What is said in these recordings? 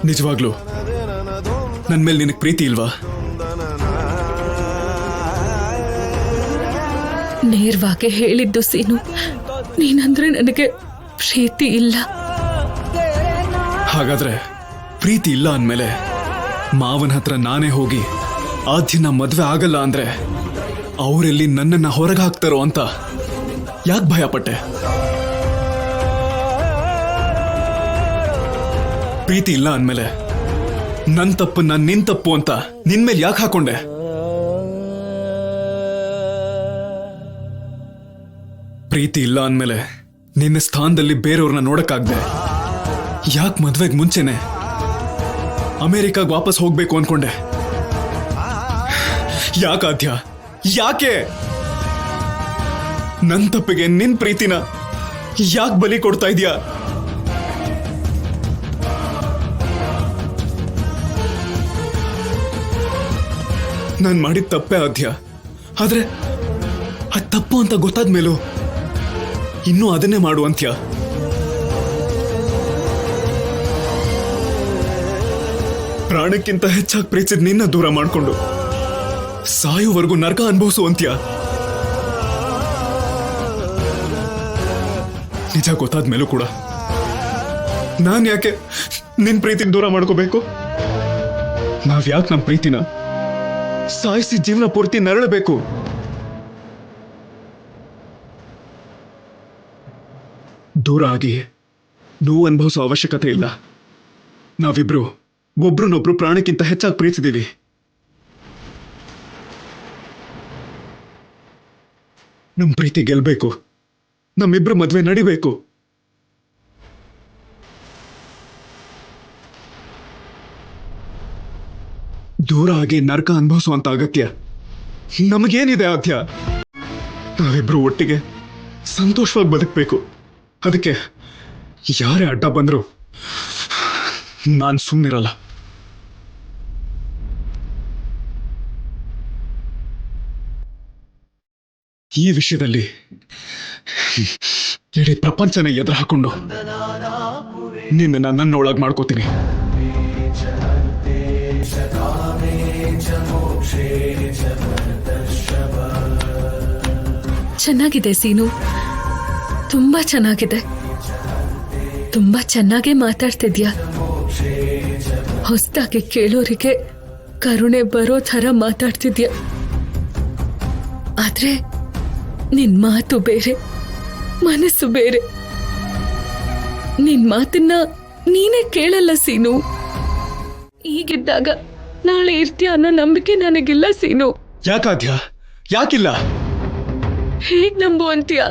ನಿಜವಾಗ್ಲೂ ನನ್ ಮೇಲೆ ನಿನಗೆ ಪ್ರೀತಿ ಇಲ್ವಾ? ನೇರವಾಗಿ ಹೇಳಿದ್ದು ಸೀನು, ನೀನಂದ್ರೆ ನನಗೆ ಪ್ರೀತಿ ಇಲ್ಲ. ಹಾಗಾದ್ರೆ ಪ್ರೀತಿ ಇಲ್ಲ ಅಂದ್ಮೇಲೆ ಮಾವನ ಹತ್ರ ನಾನೇ ಹೋಗಿ ಆದ್ಯನ ಮದ್ವೆ ಆಗಲ್ಲ ಅಂದ್ರೆ ಅವರೆಲ್ಲಿ ನನ್ನನ್ನ ಹೊರಗೆ ಹಾಕ್ತಾರೋ ಅಂತ ಯಾಕೆ ಭಯ ಪಟ್ಟೆ? ಪ್ರೀತಿ ಇಲ್ಲ ಅಂದ್ಮೇಲೆ ನನ್ ತಪ್ಪು ನಿನ್ ತಪ್ಪು ಅಂತ ನಿನ್ ಮೇಲೆ ಯಾಕೆ ಹಾಕೊಂಡೆ? ಪ್ರೀತಿ ಇಲ್ಲ ಅಂದ್ಮೇಲೆ ನಿನ್ನ ಸ್ಥಾನದಲ್ಲಿ ಬೇರೆಯವ್ರನ್ನ ನೋಡಕ್ಕಾಗ್ದೆ ಯಾಕೆ ಮದ್ವೆಗೆ ಮುಂಚೆನೆ ಅಮೆರಿಕಾಗ್ ವಾಪಸ್ ಹೋಗ್ಬೇಕು ಅನ್ಕೊಂಡೆ? ಯಾಕೆ ಆದ್ಯ? ಯಾಕೆ ನನ್ ತಪ್ಪಿಗೆ ನಿನ್ ಪ್ರೀತಿನ ಯಾಕೆ ಬಲಿ ಕೊಡ್ತಾ ಇದೀಯಾ? ನಾನ್ ಮಾಡಿದ ತಪ್ಪೇ ಆದ್ಯ. ಆದ್ರೆ ಅದ್ ತಪ್ಪು ಅಂತ ಗೊತ್ತಾದ್ಮೇಲೂ ಇನ್ನೂ ಅದನ್ನೇ ಮಾಡು ಅಂತ್ಯ. ಪ್ರಾಣಕ್ಕಿಂತ ಹೆಚ್ಚಾಗಿ ಪ್ರೀತಿಸಿದ ನಿನ್ನ ದೂರ ಮಾಡ್ಕೊಂಡು ಸಾಯೋವರೆಗೂ ನರಕ ಅನುಭವಿಸು ಅಂತ್ಯ. ನಿಜ ಗೊತ್ತಾದ್ಮೇಲೂ ಕೂಡ ನಾನ್ ಯಾಕೆ ನಿನ್ ಪ್ರೀತಿನ ದೂರ ಮಾಡ್ಕೋಬೇಕು? ನಾವ್ಯಾಕೆ ನಮ್ ಪ್ರೀತಿನ ಸಾಯಿಸಿ ಜೀವನ ಪೂರ್ತಿ ನರಳಬೇಕು? ದೂರ ಆಗಿ ನೋವು ಅನುಭವಿಸೋ ಅವಶ್ಯಕತೆ ಇಲ್ಲ. ನಾವಿಬ್ರು ಒಬ್ರನ್ನೊಬ್ರು ಪ್ರಾಣಕ್ಕಿಂತ ಹೆಚ್ಚಾಗಿ ಪ್ರೀತಿಸಿದೀವಿ. ನಮ್ ಪ್ರೀತಿ ಗೆಲ್ಬೇಕು, ನಮ್ಮಿಬ್ರು ಮದ್ವೆ ನಡಿಬೇಕು. ದೂರ ಆಗಿ ನರಕ ಅನುಭವಿಸುವಂತ ಅಗತ್ಯ ನಮಗೇನಿದೆ ಆದ್ಯ? ನಾವಿಬ್ರು ಒಟ್ಟಿಗೆ ಸಂತೋಷವಾಗಿ ಬದುಕಬೇಕು. ಅದಕ್ಕೆ ಯಾರೇ ಅಡ್ಡ ಬಂದ್ರು ನಾನ್ ಸುಮ್ಮನಿರಲ್ಲ. ಈ ವಿಷಯದಲ್ಲಿ ಇಡೀ ಪ್ರಪಂಚನ ಎದುರು ಹಾಕೊಂಡು ನಿನ್ನ ನನ್ನೊಳಗೆ ಮಾಡ್ಕೋತೀನಿ. ಚೆನ್ನಾಗಿದೆ ಸೀನು, ತುಂಬಾ ಚೆನ್ನಾಗಿದೆ. ತುಂಬಾ ಚೆನ್ನಾಗೇ ಮಾತಾಡ್ತಿದ್ಯಾ. ಹೊಸದಾಗಿ ಕೇಳೋರಿಗೆ ಕರುಣೆ ಬರೋ ಥರ ಮಾತಾಡ್ತಿದ್ಯಾ. ಆದ್ರೆ ನಿನ್ ಮಾತು ಬೇರೆ, ಮನಸ್ಸು ಬೇರೆ. ನಿನ್ ಮಾತನ್ನ ನೀನೇ ಕೇಳಲ್ಲ ಸೀನು. ಈಗಿದ್ದಾಗ ನಾಳೆ ಇರ್ತೀಯ ಅನ್ನೋ ನಂಬಿಕೆ ನನಗಿಲ್ಲ ಸೀನು. ಯಾಕಾದ್ಯ? ಯಾಕಿಲ್ಲ? ಹೇಗ್ ನಂಬು ಅಂತೀಯ?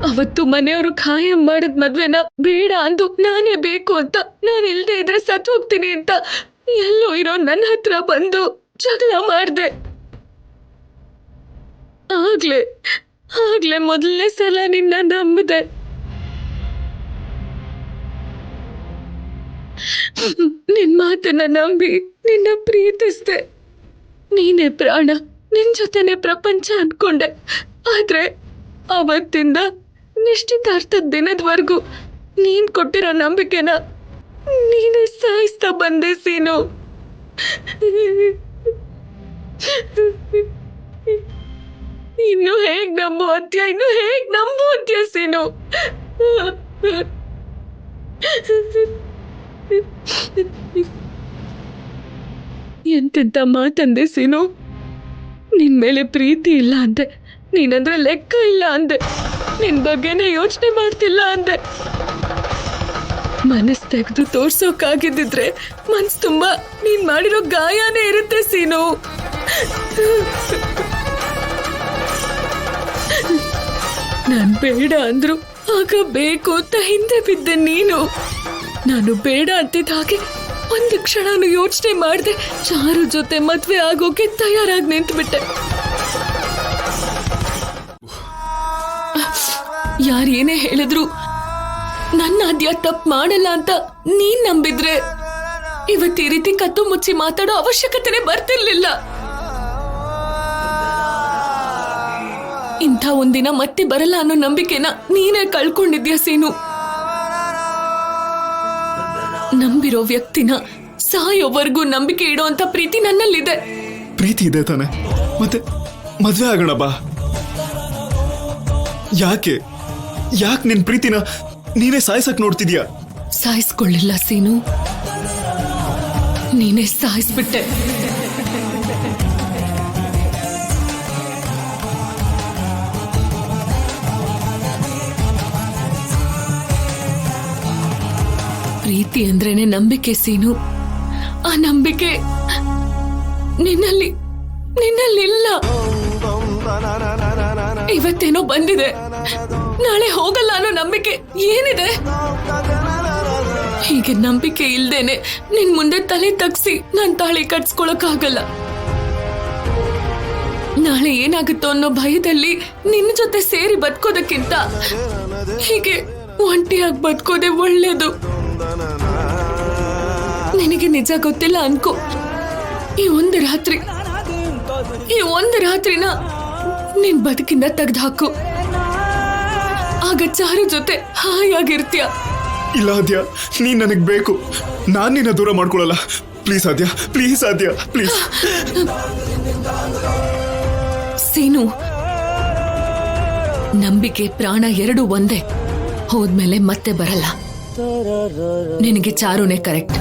ಅವತ್ತು ಮನೆಯವರು ಖಾಯಂ ಮಾಡಿದ ಮದ್ವೆನ ಬೇಡ ಅಂದು ನಾನೇ ಬೇಕು ಅಂತ, ನಾನು ಇಲ್ದೇ ಇದ್ರೆ ಸತ್ತು ಹೋಗ್ತೀನಿ ಅಂತ ಎಲ್ಲೋ ಇರೋ ನನ್ನ ಹತ್ರ ಬಂದು ಜಗಳ ಮಾಡ್ದೆ. ಆಗ್ಲೇ ಮೊದಲನೇ ಸಲ ನಿನ್ನ ನಂಬಿದೆ. ನಿನ್ ಮಾತನ್ನ ನಂಬಿ ನಿನ್ನ ಪ್ರೀತಿಸ್ದೆ. ನೀನೇ ಪ್ರಾಣ, ನಿನ್ ಜೊತೆನೆ ಪ್ರಪಂಚ ಅನ್ಕೊಂಡೆ. ಆದ್ರೆ ಅವತ್ತಿಂದ ನಿಶ್ಚಿತಾರ್ಥದ ದಿನದವರೆಗೂ ನೀನ್ ಕೊಟ್ಟಿರೋ ನಂಬಿಕೆನ ನೀನೇ ಸಾಯಿಸ್ತಾ ಬಂದೆ ಸೀನು. ಇನ್ನು ಹೇಗ್ ನಂಬು ಅಂತ್ಯ ಸೀನು? ಎಂತೆಂತ ಮಾತಂದೆ ಸೀನು. ನಿನ್ ಮೇಲೆ ಪ್ರೀತಿ ಇಲ್ಲ ಅಂದೆ, ನೀನಂದ್ರೆ ಲೆಕ್ಕ ಇಲ್ಲ ಅಂದೆ, ನಿನ್ ಬಗ್ಗೆನೇ ಯೋಚನೆ ಮಾಡ್ತಿಲ್ಲ ಅಂದೆ. ಮನಸ್ ತೆಗೆದು ತೋರ್ಸೋಕಾಗಿದ್ದಿದ್ರೆ ಮನ್ಸ್ ತುಂಬಾ ನೀನ್ ಮಾಡಿರೋ ಗಾಯನೇ ಇರುತ್ತೆ ಸೀನು. ನಾನ್ ಬೇಡ ಅಂದ್ರು ಆಗ ಬೇಕು ಅಂತ ಹಿಂದೆ ಬಿದ್ದೆ ನೀನು. ನಾನು ಬೇಡ ಅಂತಿದ್ದ ಹಾಗೆ ಒಂದು ಕ್ಷಣನು ಯೋಚನೆ ಮಾಡ್ದೆ ಚಾರು ಜೊತೆ ಮದ್ವೆ ಆಗೋಕೆ ತಯಾರಾಗಿ ನಿಂತ್ಬಿಟ್ಟೆ. ಯಾರೇನೇ ಹೇಳಿದ್ರು ನನ್ನ ಆದ್ಯ ತಪ್ಪು ಮಾಡಲ್ಲ ಅಂತ ನೀನ್ ನಂಬಿದ್ರೆ ಇವತ್ತು ಈ ರೀತಿ ಕತ್ತು ಮುಚ್ಚಿ ಮಾತಾಡೋ ಅವಶ್ಯಕತೆನೇ ಬರ್ತಿರ್ಲಿಲ್ಲ. ಇಂಥ ಒಂದಿನ ಮತ್ತೆ ಬರಲ್ಲ ಅನ್ನೋ ನಂಬಿಕೆನ ನೀನೇ ಕಳ್ಕೊಂಡಿದ್ಯಾ ಸೀನು. ನಂಬಿರೋ ವ್ಯಕ್ತಿನ ಸಾಯೋವರೆಗೂ ನಂಬಿಕೆ ಇಡುವಂತ ಪ್ರೀತಿ ನನ್ನಲ್ಲಿದೆ. ಪ್ರೀತಿ ಇದೆ ತಾನೆ, ಮತ್ತೆ ಮದ್ವೆ ಆಗೋಣ ಬಾ. ಯಾಕೆ ನಿನ್ ಪ್ರೀತಿನ ನೀನೇ ಸಾಯ್ಸಕ್ ನೋಡ್ತಿದ್ಯಾ? ಸಾಯಿಸ್ಕೊಳ್ಳಿಲ್ಲ ಸೀನು, ನೀನೇ ಸಾಯಿಸ್ಬಿಟ್ಟೆ. ಪ್ರೀತಿ ಅಂದ್ರೇನೆ ನಂಬಿಕೆ ಸೀನು. ಆ ನಂಬಿಕೆ ನಿನ್ನಲ್ಲಿಲ್ಲ. ಇವತ್ತೇನೋ ಬಂದಿದೆ, ನಾಳೆ ಹೋಗಲ್ಲ ಅನ್ನೋ ನಂಬಿಕೆ ಏನಿದೆ? ಹೀಗೆ ನಂಬಿಕೆ ಇಲ್ದೇನೆ ನಿನ್ ಮುಂದೆ ತಲೆ ತಗ್ಸಿ ನಾನ್ ತಾಳಿ ಕಟ್ಸ್ಕೊಳಕ್ಕಾಗಲ್ಲ. ನಾಳೆ ಏನಾಗುತ್ತೋ ಅನ್ನೋ ಭಯದಲ್ಲಿ ನಿನ್ನ ಜೊತೆ ಸೇರಿ ಬದುಕೋದಕ್ಕಿಂತ ಹೀಗೆ ಒಂಟಿಯಾಗಿ ಬದುಕೋದೆ ಒಳ್ಳೇದು. ನಿನಗೆ ನಿಜ ಗೊತ್ತಿಲ್ಲ ಅನ್ಕೋ, ಈ ಒಂದು ರಾತ್ರಿನ ನಿನ್ ಬದುಕಿಂದ ತೆಗ್ದು ಹಾಕು. ಆಗ ಚಾರು ಜೊತೆ ಹಾಯಾಗಿರ್ತೀಯ. ಇಲ್ಲ ಆದ್ಯ, ನೀನ್ ನನಗ್ ಬೇಕು. ನಾನ್ ನಿನ್ನ ದೂರ ಮಾಡ್ಕೊಳಲ್ಲ. Please Aadya, please Aadya, please. Seenu, ನಂಬಿಕೆ ಪ್ರಾಣ ಎರಡು ಒಂದೇ. ಹೋದ್ಮೇಲೆ ಮತ್ತೆ ಬರಲ್ಲ. ನಿನಗೆ ಚಾರುನೇ ಕರೆಕ್ಟ್.